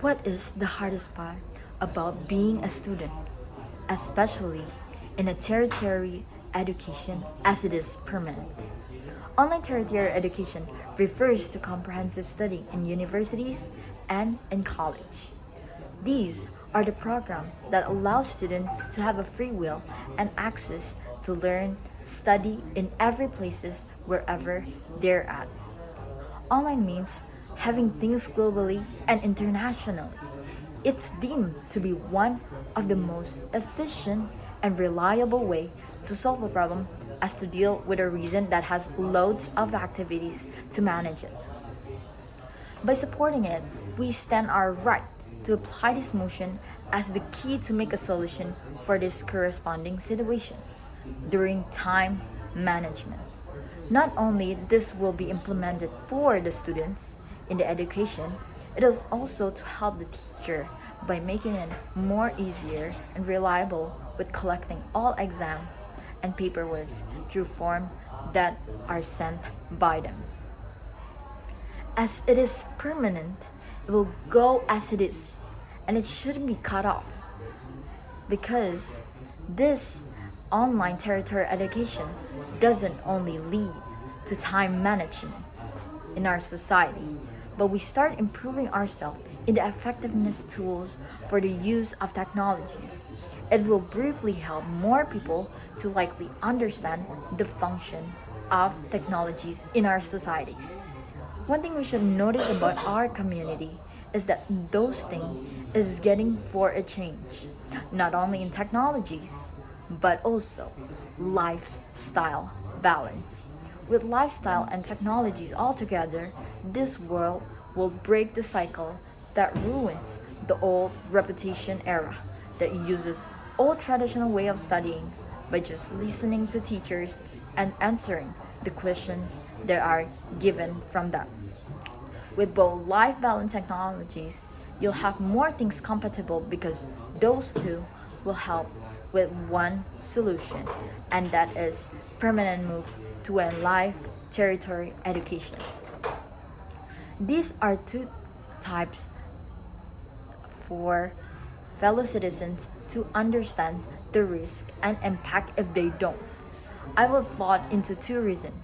What is the hardest part about being a student, especially in a tertiary education as it is permanent? Online tertiary education refers to comprehensive study in universities and in college. These are the programs that allow students to have a free will and access to learn, study in every places wherever they're at. Online means having things globally and internationally. It's deemed to be one of the most efficient and reliable way to solve a problem as to deal with a region that has loads of activities to manage it. By supporting it, we stand our right to apply this motion as the key to make a solution for this corresponding situation during time management. Not only this will be implemented for the students in the education, it is also to help the teacher by making it more easier and reliable with collecting all exam and paperwork through form that are sent by them. As it is permanent, it will go as it is and it shouldn't be cut off because this online tertiary education doesn't only lead to time management in our society, but we start improving ourselves in the effectiveness tools for the use of technologies. It will briefly help more people to likely understand the function of technologies in our societies. One thing we should notice about our community is that those things is getting for a change, not only in technologies, but also lifestyle balance. With lifestyle and technologies all together, this world will break the cycle that ruins the old reputation era that uses old traditional way of studying by just listening to teachers and answering the questions that are given from them. With both life balance technologies, you'll have more things compatible because those two will help with one solution, and that is permanent move to a life territory education. These are two types for fellow citizens to understand the risk and impact if they don't. I will thought into two reasons.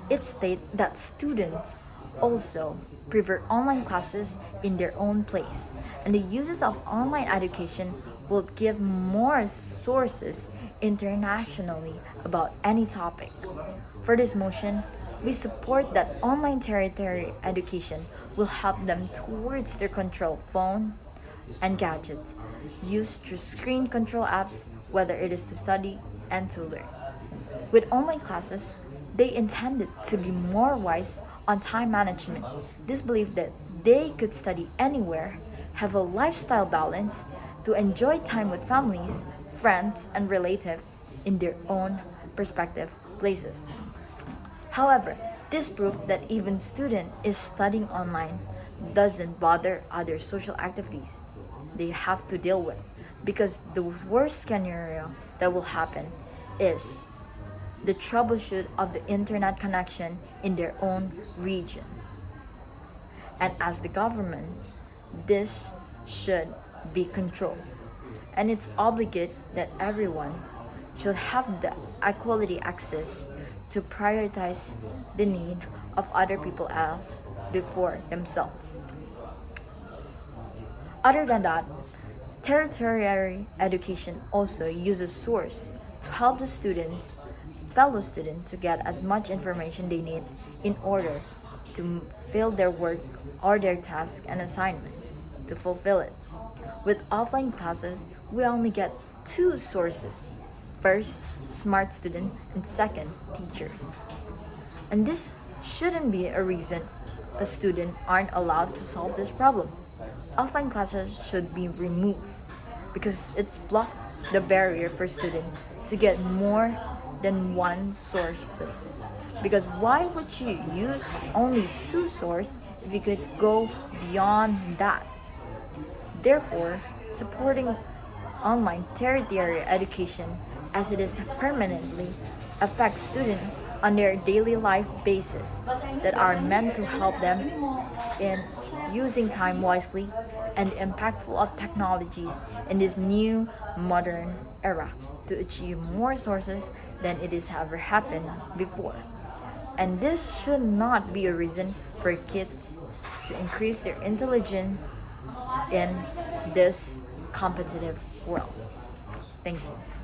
It states that students also prefer online classes in their own place, and the uses of online education will give more sources internationally about any topic. For this motion, we support that online tertiary education will help them towards their control phone and gadgets used through screen control apps, whether it is to study and to learn. With online classes, they intended to be more wise on time management. This belief that they could study anywhere, have a lifestyle balance, to enjoy time with families, friends, and relatives in their own perspective places. However, this proof that even student is studying online doesn't bother other social activities they have to deal with, because the worst scenario that will happen is the troubleshoot of the internet connection in their own region. And as the government, this should be controlled. And it's obligate that everyone should have the equality access to prioritize the need of other people else before themselves. Other than that, tertiary education also uses source to help the fellow students to get as much information they need in order to fill their work or their task and assignment to fulfill it. With offline classes, we only get two sources. First, smart student, and second, teachers. And this shouldn't be a reason a student aren't allowed to solve this problem. Offline classes should be removed because it's blocked the barrier for students to get more than one sources. Because why would you use only two sources if you could go beyond that? Therefore, supporting online tertiary education as it is permanently affects students on their daily life basis that are meant to help them in using time wisely and impactful of technologies in this new modern era to achieve more sources than it has ever happened before. And this should not be a reason for kids to increase their intelligence in this competitive world. Thank you.